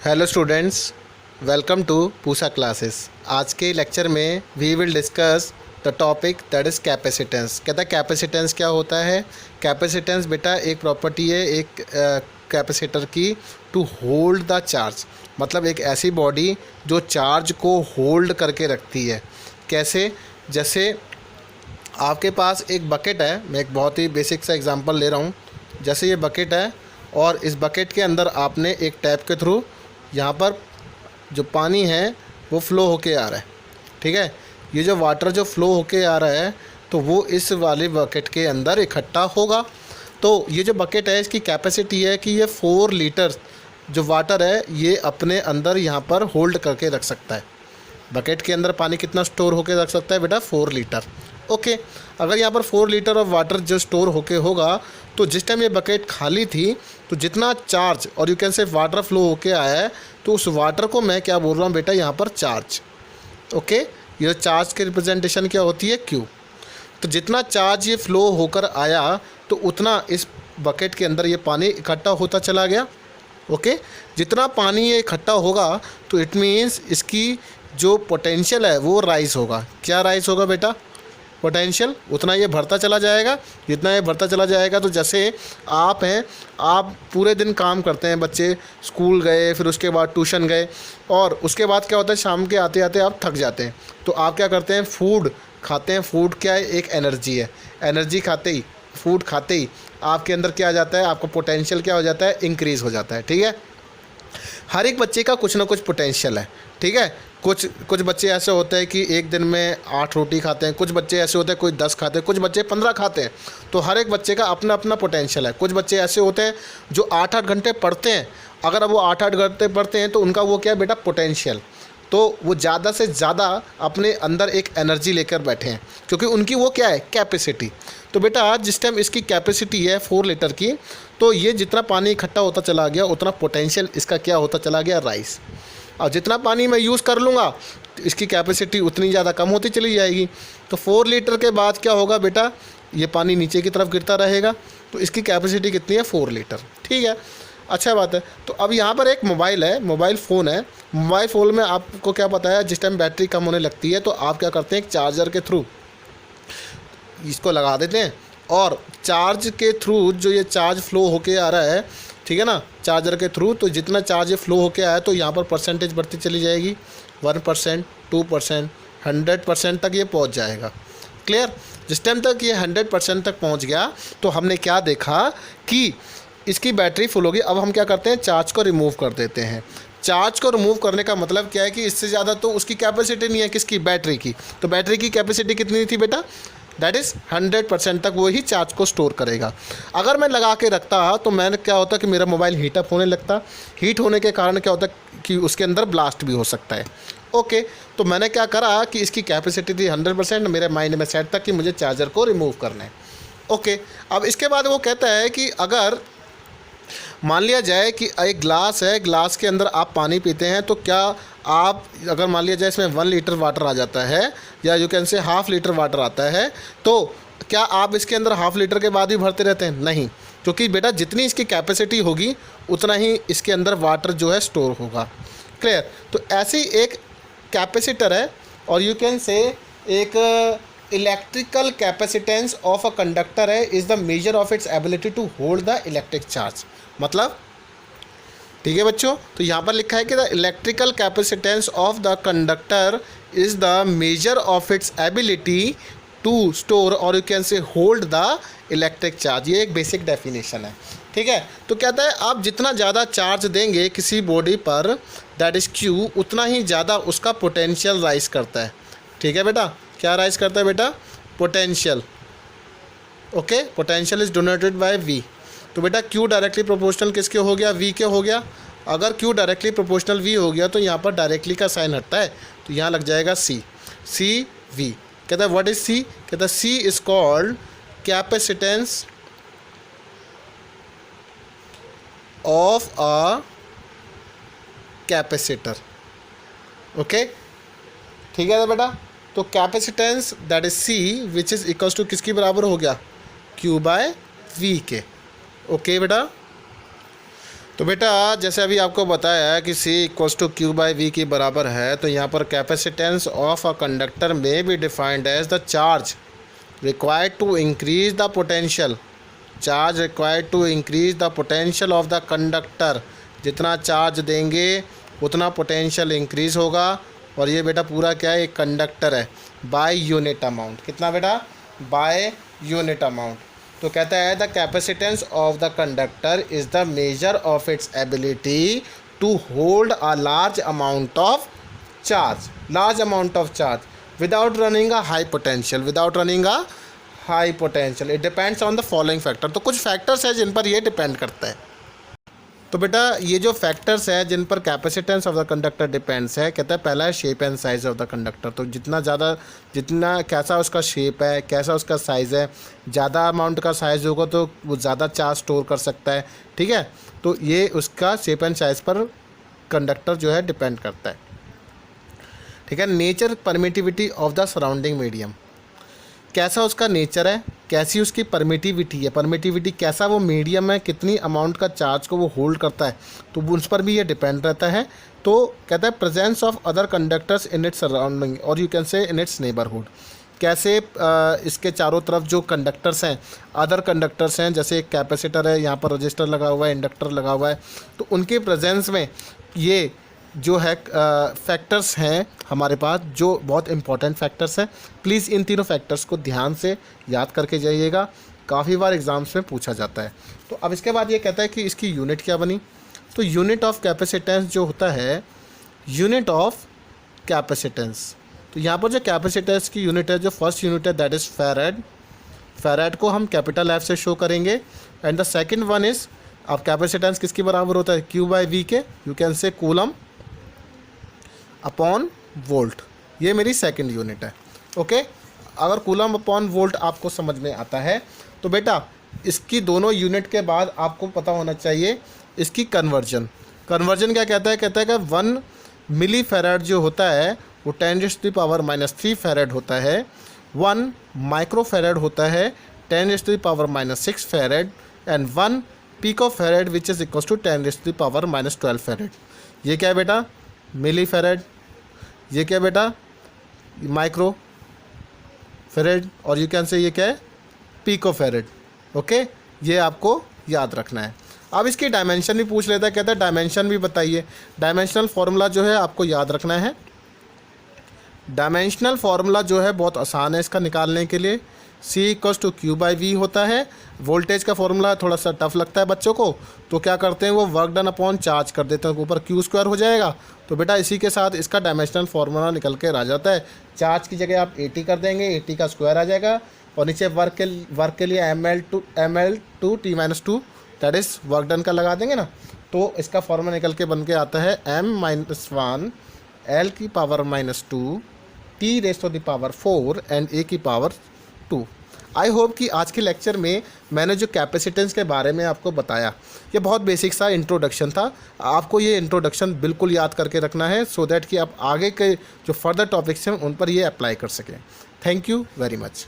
Hello students, welcome to Pusa classes. आज के lecture में we will discuss the topic that is capacitance. कहता है कैपेसिटेंस क्या होता है। कैपेसिटेंस बेटा एक प्रॉपर्टी है एक कैपेसिटर की टू होल्ड द चार्ज, मतलब एक ऐसी बॉडी जो चार्ज को होल्ड करके रखती है। कैसे? जैसे आपके पास एक बकेट है, मैं एक बहुत ही बेसिक सा एग्जांपल ले रहा हूँ। जैसे ये बकेट है और इस बकेट के अंदर आपने एक टैप के थ्रू यहाँ पर जो पानी है वो फ़्लो होके आ रहा है। ठीक है, ये जो वाटर जो फ़्लो होके आ रहा है तो वो इस वाले बकेट के अंदर इकट्ठा होगा। तो ये जो बकेट है इसकी कैपेसिटी है कि ये 4 लीटर जो वाटर है ये अपने अंदर यहाँ पर होल्ड करके रख सकता है। बकेट के अंदर पानी कितना स्टोर होके रख सकता है बेटा? 4 लीटर। ओके, अगर यहाँ पर 4 लीटर ऑफ वाटर जो स्टोर होके होगा तो जिस टाइम ये बकेट खाली थी तो जितना चार्ज और यू कैन से वाटर फ्लो होके आया है तो उस वाटर को मैं क्या बोल रहा हूँ बेटा? यहाँ पर चार्ज। ओके, ये चार्ज की रिप्रेजेंटेशन क्या होती है? क्यू। तो जितना चार्ज ये फ्लो होकर आया तो उतना इस बकेट के अंदर ये पानी इकट्ठा होता चला गया। ओके, जितना पानी ये इकट्ठा होगा तो इट मीन्स इसकी जो पोटेंशियल है वो राइज होगा। क्या राइज होगा बेटा? पोटेंशियल। उतना ये भरता चला जाएगा। जितना ये भरता चला जाएगा तो जैसे आप हैं, आप पूरे दिन काम करते हैं, बच्चे स्कूल गए, फिर उसके बाद ट्यूशन गए और उसके बाद क्या होता है शाम के आते आते आप थक जाते हैं तो आप क्या करते हैं? फूड खाते हैं। फूड क्या है? एक एनर्जी है। एनर्जी खाते ही, फूड खाते ही आपके अंदर क्या आ जाता है? आपका पोटेंशियल क्या हो जाता है? इंक्रीज़ हो जाता है। ठीक है, हर एक बच्चे का कुछ ना कुछ पोटेंशियल है। ठीक है, कुछ बच्चे ऐसे होते हैं कि एक दिन में 8 रोटी खाते हैं, कुछ बच्चे ऐसे होते हैं कोई 10 खाते हैं, कुछ बच्चे 15 खाते हैं। तो हर एक बच्चे का अपना अपना पोटेंशियल है। कुछ बच्चे ऐसे होते हैं जो 8-8 घंटे पढ़ते हैं। अगर अब वो 8-8 घंटे पढ़ते हैं तो उनका वो क्या है बेटा? पोटेंशियल। तो वो ज़्यादा से ज़्यादा अपने अंदर एक एनर्जी लेकर बैठे हैं क्योंकि उनकी वो क्या है? कैपेसिटी। तो बेटा जिस टाइम इसकी कैपेसिटी है 4 लीटर की तो ये जितना पानी इकट्ठा होता चला गया उतना पोटेंशियल इसका क्या होता चला गया? राइज। और जितना पानी मैं यूज़ कर लूँगा तो इसकी कैपेसिटी उतनी ज़्यादा कम होती चली जाएगी। तो 4 लीटर के बाद क्या होगा बेटा? ये पानी नीचे की तरफ गिरता रहेगा। तो इसकी कैपेसिटी कितनी है? 4 लीटर। ठीक है, अच्छा बात है। तो अब यहाँ पर एक मोबाइल है, मोबाइल फ़ोन है। मोबाइल फ़ोन में आपको क्या पता है जिस टाइम बैटरी कम होने लगती है तो आप क्या करते हैं? एक चार्जर के थ्रू इसको लगा देते हैं और चार्ज के थ्रू जो ये चार्ज फ्लो होके आ रहा है, ठीक है ना, चार्जर के थ्रू, तो जितना चार्ज ये फ्लो होके आया तो यहाँ पर परसेंटेज बढ़ती चली जाएगी। 1%, 2%, 100% तक ये पहुँच जाएगा। क्लियर? जिस टाइम तक ये 100% तक पहुँच गया तो हमने क्या देखा कि इसकी बैटरी फुल होगी। अब हम क्या करते हैं? चार्ज को रिमूव कर देते हैं। चार्ज को रिमूव करने का मतलब क्या है कि इससे ज़्यादा तो उसकी कैपेसिटी नहीं है। किसकी? बैटरी की। तो बैटरी की कैपेसिटी कितनी थी बेटा? दैट इज़ 100% तक वो ही चार्ज को स्टोर करेगा। अगर मैं लगा के रखता तो मैंने क्या होता कि मेरा मोबाइल हीटअप होने लगता। हीट होने के कारण क्या होता कि उसके अंदर ब्लास्ट भी हो सकता है। ओके, तो मैंने क्या करा कि इसकी कैपेसिटी थी 100%, मेरे माइंड में सेट था कि मुझे चार्जर को रिमूव करना है। ओके, अब इसके बाद वो कहता है कि अगर मान लिया जाए कि एक ग्लास है, ग्लास के अंदर आप पानी पीते हैं तो क्या आप, अगर मान लिया जाए इसमें 1 लीटर वाटर आ जाता है या यू कैन से ½ लीटर वाटर आता है, तो क्या आप इसके अंदर ½ लीटर के बाद ही भरते रहते हैं? नहीं, क्योंकि बेटा जितनी इसकी कैपेसिटी होगी उतना ही इसके अंदर वाटर जो है स्टोर होगा। क्लियर? तो ऐसी एक कैपेसिटर है और यू कैन से एक electrical capacitance of a conductor है is the measure of its ability to hold the electric charge. मतलब ठीक है बच्चों, तो यहाँ पर लिखा है कि the electrical capacitance of the conductor is the measure of its ability to store और you can say hold the electric charge. ये एक बेसिक डेफिनेशन है। ठीक है, तो कहता है आप जितना ज़्यादा चार्ज देंगे किसी बॉडी पर दैट इज़ क्यू, उतना ही ज़्यादा उसका पोटेंशियल राइज करता है। ठीक है बेटा, क्या राइज करता है बेटा? Potential. Okay, potential is donated by V. तो बेटा क्यू डायरेक्टली प्रोपोर्शनल किसके हो गया? वी के हो गया। अगर क्यू डायरेक्टली प्रोपोर्शनल वी हो गया तो यहाँ पर डायरेक्टली का साइन हटता है तो यहाँ लग जाएगा सी। सी वी। कहता है व्हाट इज सी? कहता है C is called capacitance of a capacitor. Okay, ठीक है बेटा, तो capacitance that is C which is equals to किसकी बराबर हो गया? क्यू बाय वी के। ओके बेटा, तो बेटा जैसे अभी आपको बताया कि C equals to Q by V के बराबर है, तो यहाँ पर कैपेसिटेंस ऑफ अ कंडक्टर में be defined as the charge required to increase the potential, charge required to increase the potential of the conductor. जितना चार्ज देंगे उतना पोटेंशियल इंक्रीज होगा। और ये बेटा पूरा क्या है, एक कंडक्टर है, बाय यूनिट अमाउंट। कितना बेटा, बाय यूनिट अमाउंट। तो कहता है the capacitance of the conductor is the measure of its ability to hold a large amount of charge, large amount of charge without running a high potential, without running a high potential. It depends on the following factor. तो कुछ factors हैं जिन पर ये depend करता है। तो बेटा ये जो फैक्टर्स है जिन पर capacitance of the conductor depends है, कहता है पहला है shape and size of the conductor. तो जितना कैसा उसका शेप है, कैसा उसका साइज़ है, ज़्यादा अमाउंट का साइज़ होगा तो वो ज़्यादा चार्ज स्टोर कर सकता है। ठीक है, तो ये उसका शेप एंड साइज़ पर कंडक्टर जो है डिपेंड करता है। ठीक है, nature permittivity of the surrounding medium, कैसा उसका नेचर है, कैसी उसकी परमिटिविटी है, परमिटिविटी कैसा वो मीडियम है, कितनी अमाउंट का चार्ज को वो होल्ड करता है, तो उस पर भी ये डिपेंड रहता है। तो कहता है presence of other conductors in its surrounding और you can say in it's neighbourhood, कैसे इसके चारों तरफ जो कंडक्टर्स हैं, अदर कंडक्टर्स हैं, जैसे एक कैपेसिटर है, यहाँ पर रजिस्टर लगा हुआ है, इंडक्टर लगा हुआ है, तो उनके प्रेजेंस में ये जो है फैक्टर्स हैं हमारे पास, जो बहुत इंपॉर्टेंट फैक्टर्स हैं। प्लीज़ इन तीनों फैक्टर्स को ध्यान से याद करके जाइएगा, काफ़ी बार एग्ज़ाम्स में पूछा जाता है। तो अब इसके बाद ये कहता है कि इसकी यूनिट क्या बनी। तो यूनिट ऑफ कैपेसिटेंस जो होता है, यूनिट ऑफ कैपेसिटेंस, तो यहाँ पर जो कैपेसिटेंस की यूनिट है, जो फर्स्ट यूनिट है दैट इज़ फैराड। फैराड को हम कैपिटल एफ से शो करेंगे। And the second one is, अब कैपेसिटेंस किसके बराबर होता है, क्यू बाई वी के, यू कैन से कूलम अपॉन वोल्ट। ये मेरी सेकंड यूनिट है। ओके, अगर कूलम अपॉन वोल्ट आपको समझ में आता है तो बेटा इसकी दोनों यूनिट के बाद आपको पता होना चाहिए इसकी कन्वर्जन। कन्वर्जन क्या कहता है, कहता है कि 1 मिली फैराड जो होता है वो 10⁻³ फैराड होता है। 1 माइक्रो फैराड होता है 10⁻⁻6 farad. And 1 pico farad which is equal to 10⁻12 farad. ये क्या है बेटा, मिली फैराड। ये क्या बेटा, माइक्रो फैराड। और यू कैन से ये क्या है, पिको फैराड। ओके, ये आपको याद रखना है। अब इसकी डायमेंशन भी पूछ लेता है, कहता है डायमेंशन भी बताइए। डायमेंशनल फार्मूला जो है आपको याद रखना है। डायमेंशनल फार्मूला जो है बहुत आसान है इसका निकालने के लिए। C equals to Q by V होता है। वोल्टेज का फॉर्मूला थोड़ा सा टफ लगता है बच्चों को, तो क्या करते हैं वो वर्क डन अपॉन चार्ज कर देते हैं, ऊपर क्यू स्क्वायर हो जाएगा। तो बेटा इसी के साथ इसका डायमेंशनल फार्मूला निकल के आ जाता है। चार्ज की जगह आप 80 कर देंगे, 80 का स्क्वायर आ जाएगा। और नीचे वर्क के लिए ml/t-2 that is work done का लगा देंगे ना, तो इसका फॉर्मूला निकल के बन के आता है m-1 l⁻⁻2 t⁻⁴ and a⁻²। I hope कि आज के लेक्चर में मैंने जो कैपेसिटेंस के बारे में आपको बताया, ये बहुत बेसिक सा इंट्रोडक्शन था। आपको ये इंट्रोडक्शन बिल्कुल याद करके रखना है सो दैट कि आप आगे के जो फर्दर टॉपिक्स हैं उन पर ये अप्लाई कर सकें। Thank you very much.